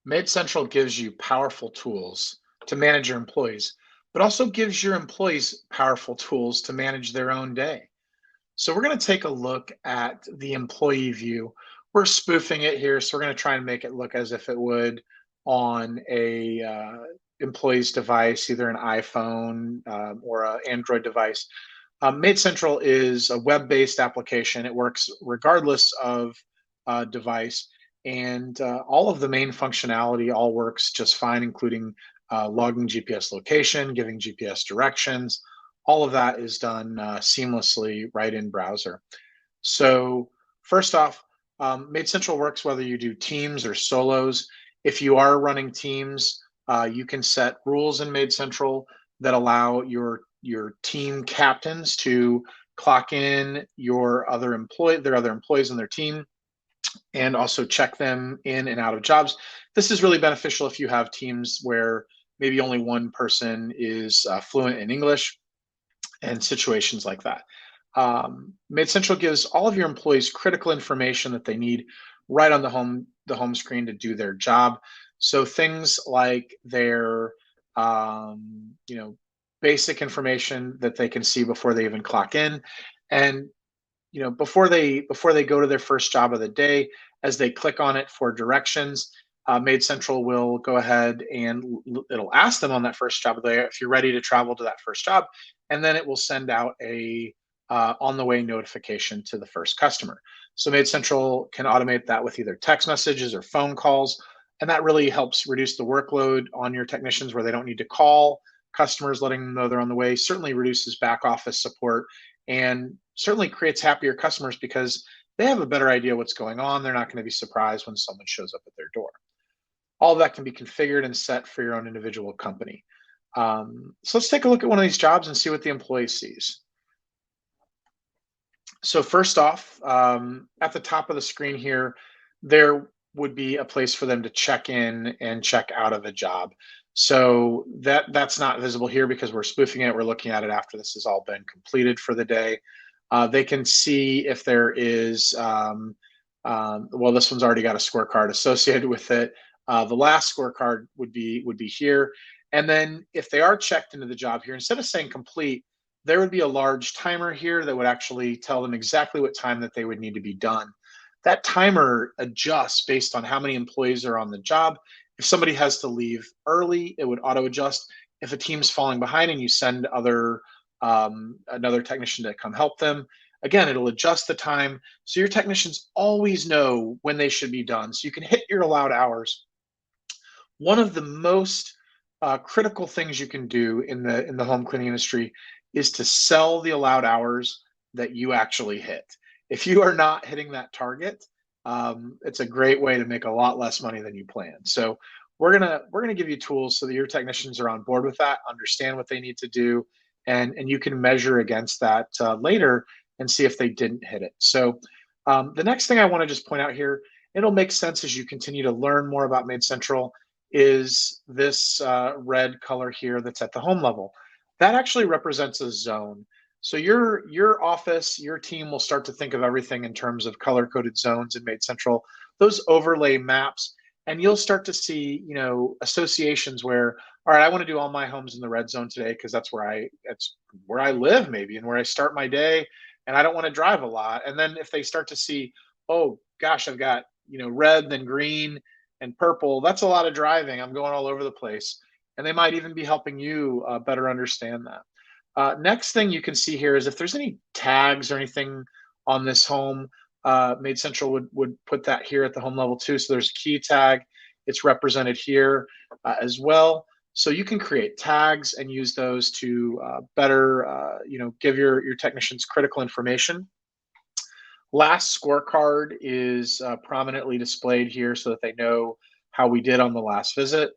MaidCentral gives you powerful tools to manage your employees, but also gives your employees powerful tools to manage their own day. So we're going to take a look at the employee view. We're spoofing it here, so we're going to try and make it look as if it would on a employee's device, either an iPhone or an Android device. MaidCentral is a web-based application. It works regardless of device, and all of the main functionality all works just fine, including logging GPS location, giving GPS directions. All of that is done seamlessly right in browser. So first off, MaidCentral works whether you do teams or solos. If you are running teams, you can set rules in MaidCentral that allow your team captains to clock in their other employees in their team, and also check them in and out of jobs. This is really beneficial if you have teams where maybe only one person is fluent in English and situations like that. MaidCentral gives all of your employees critical information that they need right on the home screen to do their job. So things like their basic information that they can see before they even clock in, and before they go to their first job of the day, as they click on it for directions, MaidCentral will go ahead and it'll ask them on that first job of the day if you're ready to travel to that first job, and then it will send out a on the way notification to the first customer. So MaidCentral can automate that with either text messages or phone calls, and that really helps reduce the workload on your technicians where they don't need to call customers, letting them know they're on the way. Certainly reduces back office support and certainly creates happier customers because they have a better idea what's going on. They're not going to be surprised when someone shows up at their door. All of that can be configured and set for your own individual company. So let's take a look at one of these jobs and see what the employee sees. So first off, at the top of the screen here, there would be a place for them to check in and check out of a job. So that's not visible here because we're spoofing it. We're looking at it after this has all been completed for the day. They can see if there is, well, this one's already got a scorecard associated with it. The last scorecard would be here. And then if they are checked into the job here, instead of saying complete, there would be a large timer here that would actually tell them exactly what time that they would need to be done. That timer adjusts based on how many employees are on the job. If somebody has to leave early, it would auto adjust. If a team's falling behind and you send another technician to come help them, again, it'll adjust the time. So your technicians always know when they should be done. So you can hit your allowed hours. One of the most critical things you can do in the home cleaning industry is to sell the allowed hours that you actually hit. If you are not hitting that target, it's a great way to make a lot less money than you planned. So we're gonna give you tools so that your technicians are on board with that, understand what they need to do, and you can measure against that later and see if they didn't hit it. So the next thing I want to just point out here, it'll make sense as you continue to learn more about MaidCentral, is this red color here that's at the home level. That actually represents a zone. So your office, your team will start to think of everything in terms of color-coded zones in MaidCentral. Those overlay maps, and you'll start to see, associations where, all right, I want to do all my homes in the red zone today because that's where I live maybe and where I start my day, and I don't want to drive a lot. And then if they start to see, oh gosh, I've got red, then green, and purple, that's a lot of driving. I'm going all over the place, and they might even be helping you better understand that. Next thing you can see here is if there's any tags or anything on this home, MaidCentral would put that here at the home level too. So there's a key tag. It's represented here as well. So you can create tags and use those to better, give your technicians critical information. Last scorecard is prominently displayed here so that they know how we did on the last visit.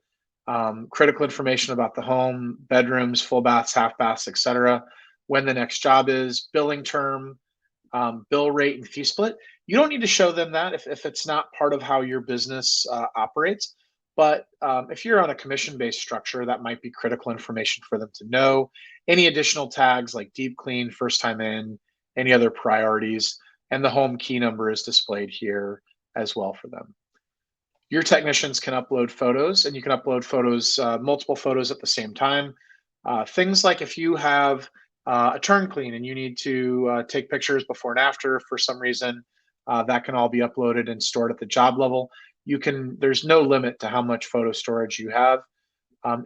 Critical information about the home, bedrooms, full baths, half baths, etc. When the next job is, billing term, bill rate, and fee split. You don't need to show them that if it's not part of how your business operates. But if you're on a commission-based structure, that might be critical information for them to know. Any additional tags like deep clean, first time in, any other priorities, and the home key number is displayed here as well for them. Your technicians can upload photos, and you can upload photos, multiple photos at the same time. Things like if you have a turn clean and you need to take pictures before and after for some reason, that can all be uploaded and stored at the job level. There's no limit to how much photo storage you have.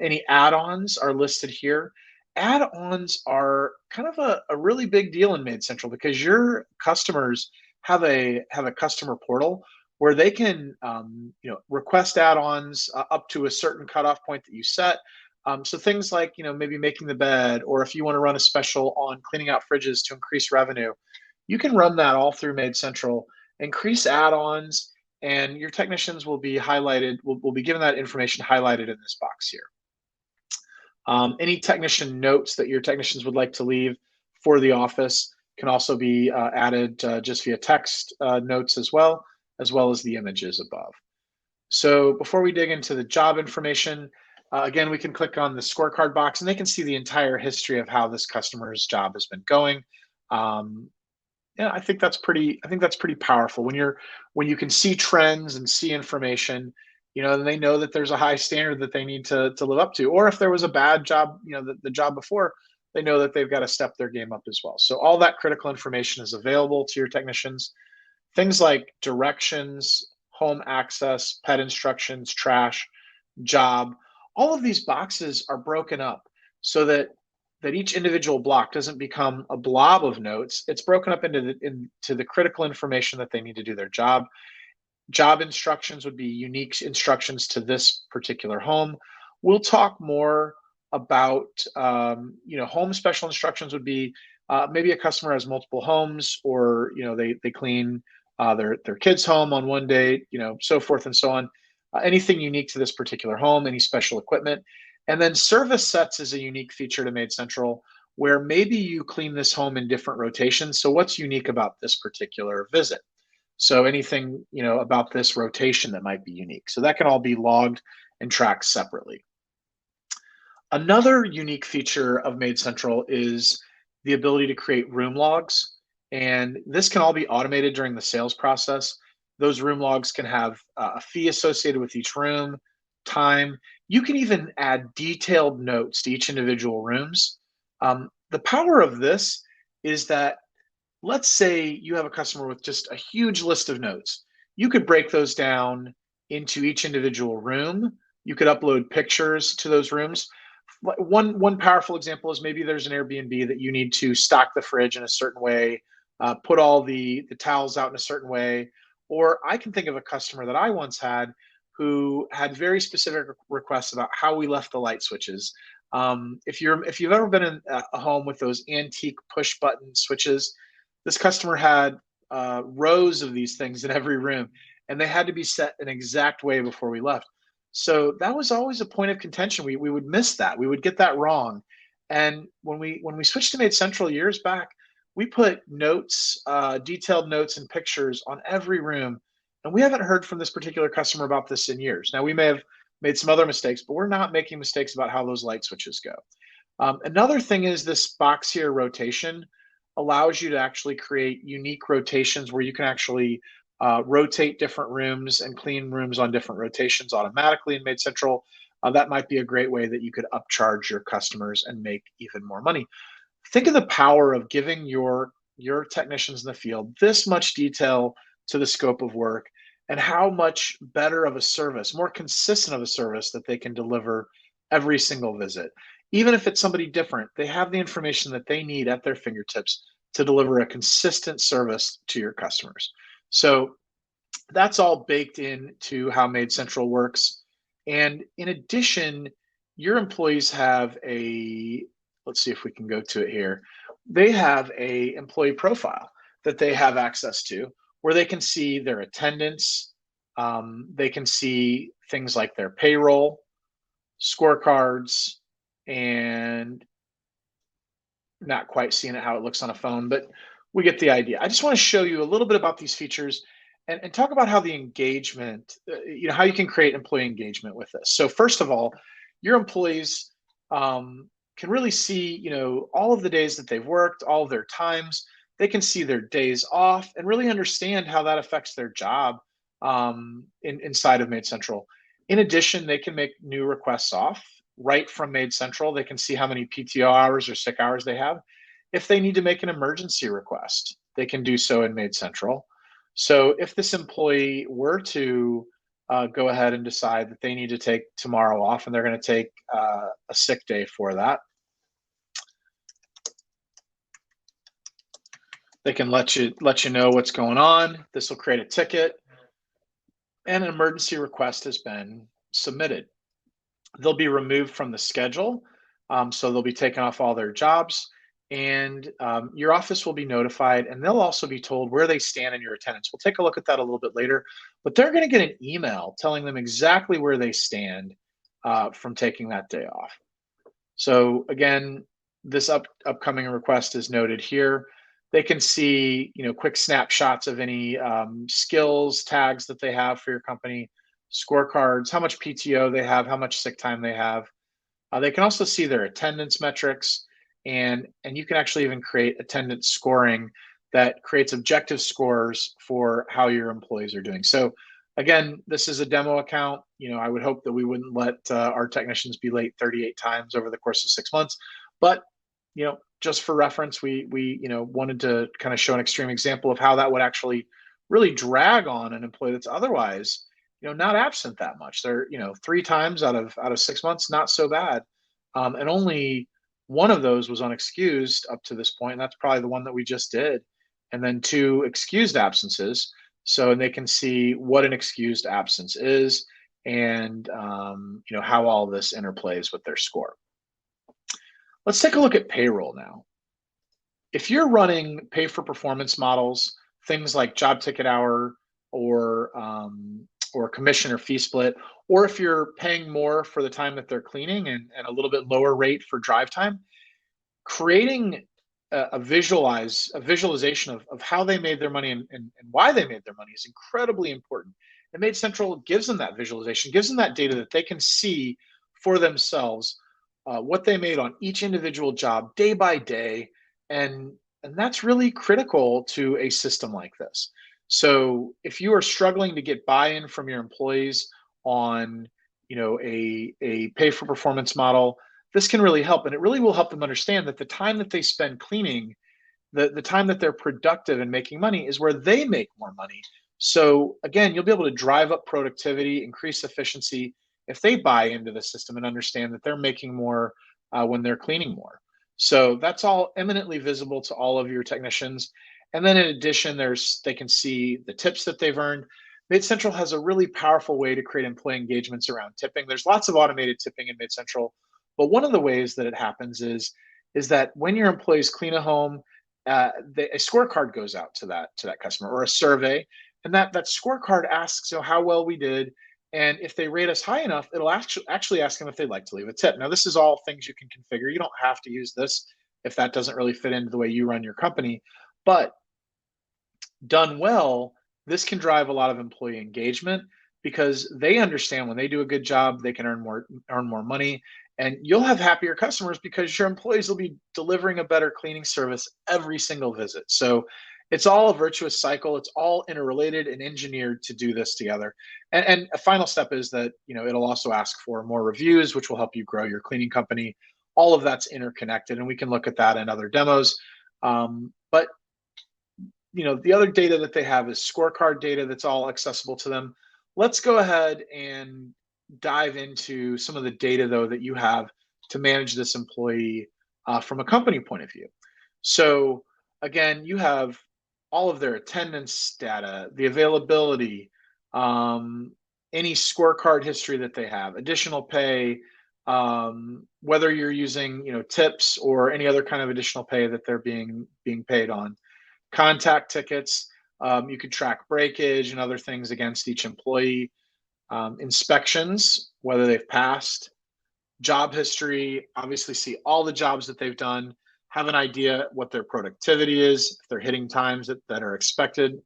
Any add-ons are listed here. Add-ons are kind of a really big deal in MaidCentral because your customers have a customer portal where they can request add-ons up to a certain cutoff point that you set. So things like maybe making the bed, or if you want to run a special on cleaning out fridges to increase revenue, you can run that all through MaidCentral, increase add-ons, and your technicians will be highlighted. Will be given that information highlighted in this box here. Any technician notes that your technicians would like to leave for the office can also be added just via text notes as well as the images above. So before we dig into the job information, again, we can click on the scorecard box and they can see the entire history of how this customer's job has been going. Yeah, I think that's pretty powerful when you can see trends and see information, and they know that there's a high standard that they need to live up to. Or if there was a bad job, the job before, they know that they've got to step their game up as well. So all that critical information is available to your technicians. Things like directions, home access, pet instructions, trash, job, all of these boxes are broken up so that each individual block doesn't become a blob of notes. It's broken up into the critical information that they need to do their job. Job instructions would be unique instructions to this particular home. We'll talk more about, home special instructions would be maybe a customer has multiple homes, or they clean their kids' home on one day, so forth and so on. Anything unique to this particular home, any special equipment. And then service sets is a unique feature to MaidCentral where maybe you clean this home in different rotations. So what's unique about this particular visit? So anything, about this rotation that might be unique. So that can all be logged and tracked separately. Another unique feature of MaidCentral is the ability to create room logs. And this can all be automated during the sales process. Those room logs can have a fee associated with each room, time. You can even add detailed notes to each individual rooms. The power of this is that, let's say you have a customer with just a huge list of notes. You could break those down into each individual room. You could upload pictures to those rooms. One powerful example is maybe there's an Airbnb that you need to stock the fridge in a certain way, put all the towels out in a certain way. Or I can think of a customer that I once had who had very specific requests about how we left the light switches. If you've ever been in a home with those antique push button switches, this customer had rows of these things in every room, and they had to be set an exact way before we left. So that was always a point of contention. We would miss that. We would get that wrong. And when we switched to MaidCentral years back, we put notes, detailed notes and pictures on every room. And we haven't heard from this particular customer about this in years. Now, we may have made some other mistakes, but we're not making mistakes about how those light switches go. Another thing is this box here, rotation, allows you to actually create unique rotations where you can actually rotate different rooms and clean rooms on different rotations automatically in MaidCentral. That might be a great way that you could upcharge your customers and make even more money. Think of the power of giving your technicians in the field this much detail to the scope of work, and how much better of a service, more consistent of a service that they can deliver every single visit. Even if it's somebody different, they have the information that they need at their fingertips to deliver a consistent service to your customers. So that's all baked into how MaidCentral works. And in addition, your employees have let's see if we can go to it here. They have a employee profile that they have access to where they can see their attendance. They can see things like their payroll, scorecards, and not quite seeing it how it looks on a phone, but we get the idea. I just want to show you a little bit about these features and talk about how the engagement, how you can create employee engagement with this. So first of all, your employees can really see, all of the days that they've worked, all of their times. They can see their days off and really understand how that affects their job. inside of MaidCentral. In addition, they can make new requests off right from MaidCentral. They can see how many PTO hours or sick hours they have. If they need to make an emergency request, they can do so in MaidCentral. So if this employee were to go ahead and decide that they need to take tomorrow off and they're going to take a sick day for that, they can let you know what's going on. This will create a ticket, and an emergency request has been submitted. They'll be removed from the schedule, so they'll be taken off all their jobs, and your office will be notified, and they'll also be told where they stand in your attendance. We'll take a look at that a little bit later, but they're going to get an email telling them exactly where they stand from taking that day off. So again, this upcoming request is noted here. They can see, quick snapshots of any skills tags that they have for your company, scorecards, how much PTO they have, how much sick time they have. They can also see their attendance metrics, and you can actually even create attendance scoring that creates objective scores for how your employees are doing. So again, this is a demo account. I would hope that we wouldn't let our technicians be late 38 times over the course of 6 months, but just for reference, we wanted to kind of show an extreme example of how that would actually really drag on an employee that's otherwise not absent that much. They're 3 times out of 6 months, not so bad, and only one of those was unexcused up to this point, and that's probably the one that we just did, and then 2 excused absences. So they can see what an excused absence is, and how all this interplays with their score. Let's take a look at payroll now. If you're running pay for performance models, things like job ticket hour or commission or fee split, or if you're paying more for the time that they're cleaning and a little bit lower rate for drive time, creating a visualization of how they made their money and why they made their money is incredibly important. And MaidCentral gives them that visualization, gives them that data that they can see for themselves what they made on each individual job day by day, and that's really critical to a system like this. So if you are struggling to get buy-in from your employees on a pay for performance model, this can really help, and it really will help them understand that the time that they spend cleaning, the time that they're productive and making money, is where they make more money. So again, you'll be able to drive up productivity, increase efficiency if they buy into the system and understand that they're making more when they're cleaning more. So that's all eminently visible to all of your technicians. And then in addition, they can see the tips that they've earned. MaidCentral has a really powerful way to create employee engagements around tipping. There's lots of automated tipping in MaidCentral, but one of the ways that it happens is that when your employees clean a home, a scorecard goes out to that customer, or a survey, and that scorecard asks how well we did. And if they rate us high enough, it'll actually ask them if they'd like to leave a tip. Now, this is all things you can configure. You don't have to use this if that doesn't really fit into the way you run your company. But done well, this can drive a lot of employee engagement because they understand when they do a good job, they can earn more money. And you'll have happier customers because your employees will be delivering a better cleaning service every single visit. So it's all a virtuous cycle. It's all interrelated and engineered to do this together. And a final step is that it'll also ask for more reviews, which will help you grow your cleaning company. All of that's interconnected, and we can look at that in other demos. But the other data that they have is scorecard data that's all accessible to them. Let's go ahead and dive into some of the data, though, that you have to manage this employee from a company point of view. So again, you have all of their attendance data, the availability, any scorecard history that they have, additional pay, whether you're using tips or any other kind of additional pay that they're being paid on, contact tickets. You could track breakage and other things against each employee, inspections, whether they've passed, job history, obviously see all the jobs that they've done, have an idea what their productivity is, if they're hitting times that are expected.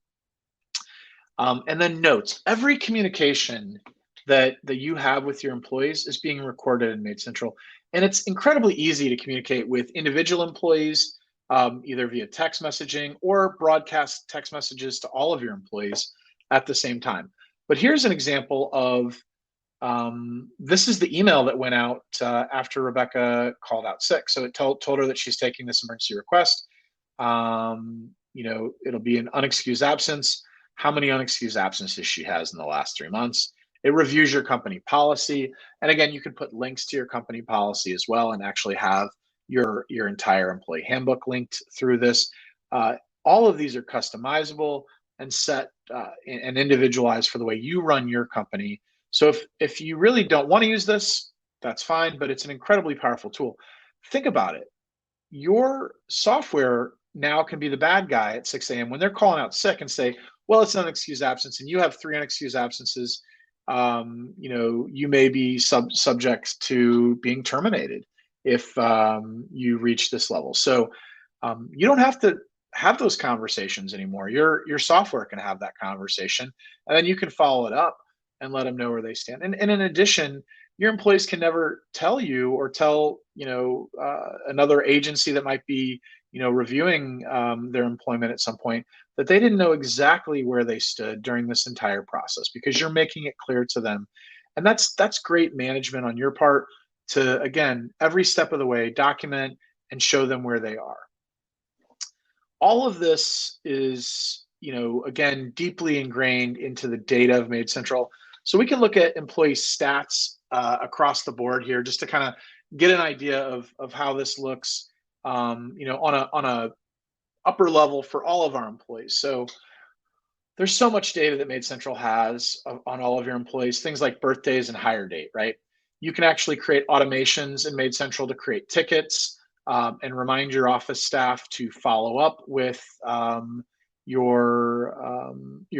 And then notes. Every communication that you have with your employees is being recorded in MaidCentral. And it's incredibly easy to communicate with individual employees, either via text messaging or broadcast text messages to all of your employees at the same time. But here's an example of this is the email that went out after Rebecca called out sick. So it told her that she's taking this emergency request. It'll be an unexcused absence, how many unexcused absences she has in the last 3 months. It reviews your company policy. And again, you can put links to your company policy as well and actually have your entire employee handbook linked through this. All of these are customizable and set and individualized for the way you run your company. So if you really don't want to use this, that's fine, but it's an incredibly powerful tool. Think about it. Your software now can be the bad guy at 6 a.m. when they're calling out sick and say, well, it's an unexcused absence and you have 3 unexcused absences. You may be subject to being terminated if you reach this level. So you don't have to have those conversations anymore. Your software can have that conversation, and then you can follow it up and let them know where they stand. And in addition, your employees can never tell you or tell another agency that might be reviewing their employment at some point that they didn't know exactly where they stood during this entire process, because you're making it clear to them. And that's great management on your part to, again, every step of the way, document and show them where they are. All of this is, again, deeply ingrained into the data of MaidCentral. So we can look at employee stats across the board here just to kind of get an idea of how this looks, on a upper level for all of our employees. So there's so much data that MaidCentral has on all of your employees, things like birthdays and hire date, right? You can actually create automations in MaidCentral to create tickets and remind your office staff to follow up with your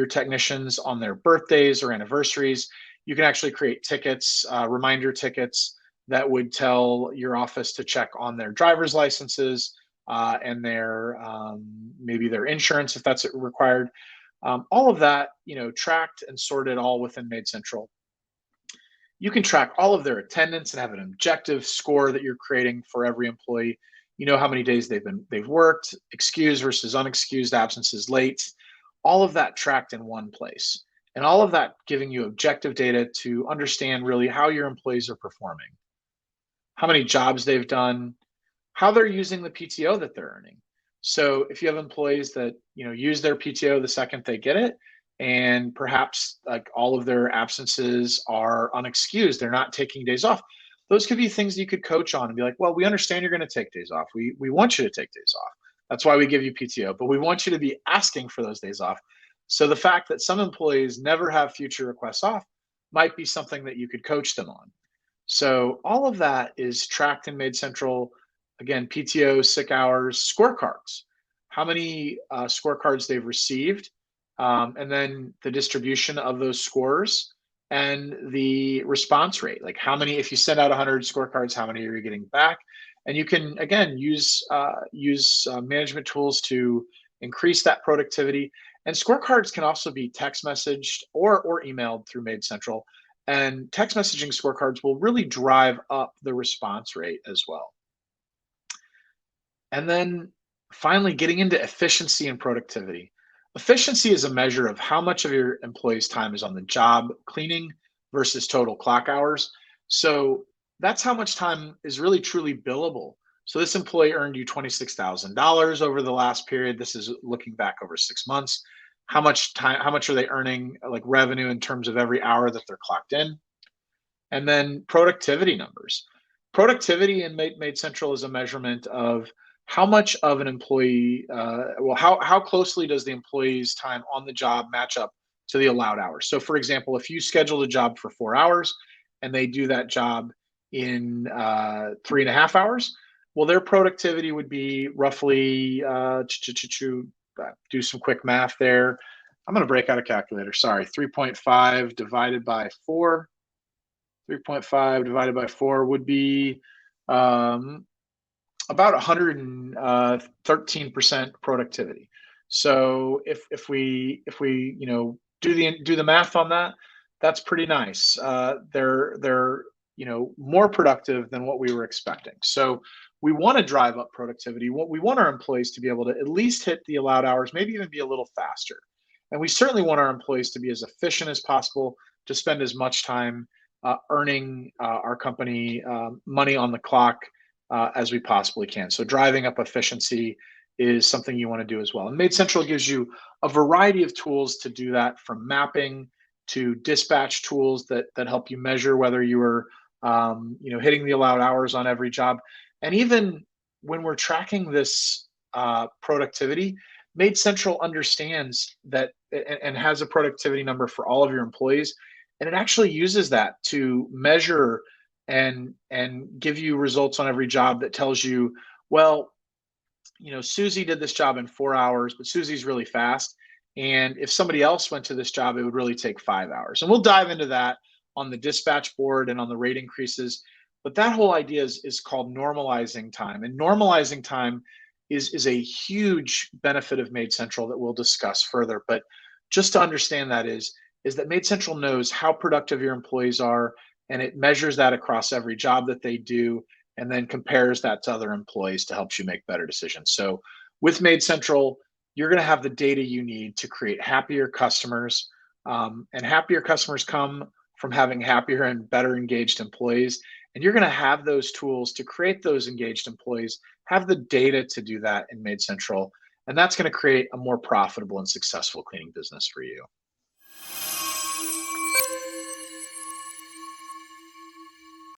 technicians on their birthdays or anniversaries. You can actually create tickets, reminder tickets that would tell your office to check on their driver's licenses and their maybe their insurance if that's required. All of that, tracked and sorted all within MaidCentral. You can track all of their attendance and have an objective score that you're creating for every employee. You know how many days they've worked, excused versus unexcused absences, late, all of that tracked in one place. And all of that giving you objective data to understand really how your employees are performing, how many jobs they've done, how they're using the PTO that they're earning. So if you have employees that use their PTO the second they get it, and perhaps like all of their absences are unexcused, they're not taking days off, those could be things you could coach on and be like, well, we understand you're going to take days off. We want you to take days off. That's why we give you PTO, but we want you to be asking for those days off. So the fact that some employees never have future requests off might be something that you could coach them on. So all of that is tracked in MaidCentral. Again, PTO, sick hours, scorecards, how many scorecards they've received, and then the distribution of those scores and the response rate. Like how many, if you send out 100 scorecards, how many are you getting back? And you can, again, use management tools to increase that productivity. And scorecards can also be text messaged or emailed through MaidCentral. And text messaging scorecards will really drive up the response rate as well. And then finally, getting into efficiency and productivity. Efficiency is a measure of how much of your employee's time is on the job cleaning versus total clock hours. So that's how much time is really truly billable. So this employee earned you $26,000 over the last period. This is looking back over 6 months. How much are they earning, like revenue in terms of every hour that they're clocked in? And then productivity numbers. Productivity in MaidCentral is a measurement of how much of an employee, how closely does the employee's time on the job match up to the allowed hours? So for example, if you scheduled a job for 4 hours and they do that job in 3.5 hours, well, their productivity would be roughly, do some quick math there. I'm going to break out a calculator. Sorry, 3.5 divided by 4. 3.5 divided by 4 would be about 113% productivity. So if we do the math on that, that's pretty nice. They're more productive than what we were expecting. So we want to drive up productivity. We want our employees to be able to at least hit the allowed hours, maybe even be a little faster. And we certainly want our employees to be as efficient as possible, to spend as much time earning our company money on the clock as we possibly can. So driving up efficiency is something you want to do as well. And MaidCentral gives you a variety of tools to do that, from mapping to dispatch tools that help you measure whether you are hitting the allowed hours on every job. And even when we're tracking this productivity, MaidCentral understands that and has a productivity number for all of your employees, and it actually uses that to measure and give you results on every job that tells you, well, Susie did this job in 4 hours, but Susie's really fast. And if somebody else went to this job, it would really take 5 hours. And we'll dive into that on the dispatch board and on the rate increases. But that whole idea is called normalizing time. And normalizing time is a huge benefit of MaidCentral that we'll discuss further. But just to understand that is that MaidCentral knows how productive your employees are, and it measures that across every job that they do, and then compares that to other employees to help you make better decisions. So with MaidCentral, you're going to have the data you need to create happier customers, and happier customers come from having happier and better engaged employees. And you're going to have those tools to create those engaged employees, have the data to do that in MaidCentral, and that's going to create a more profitable and successful cleaning business for you.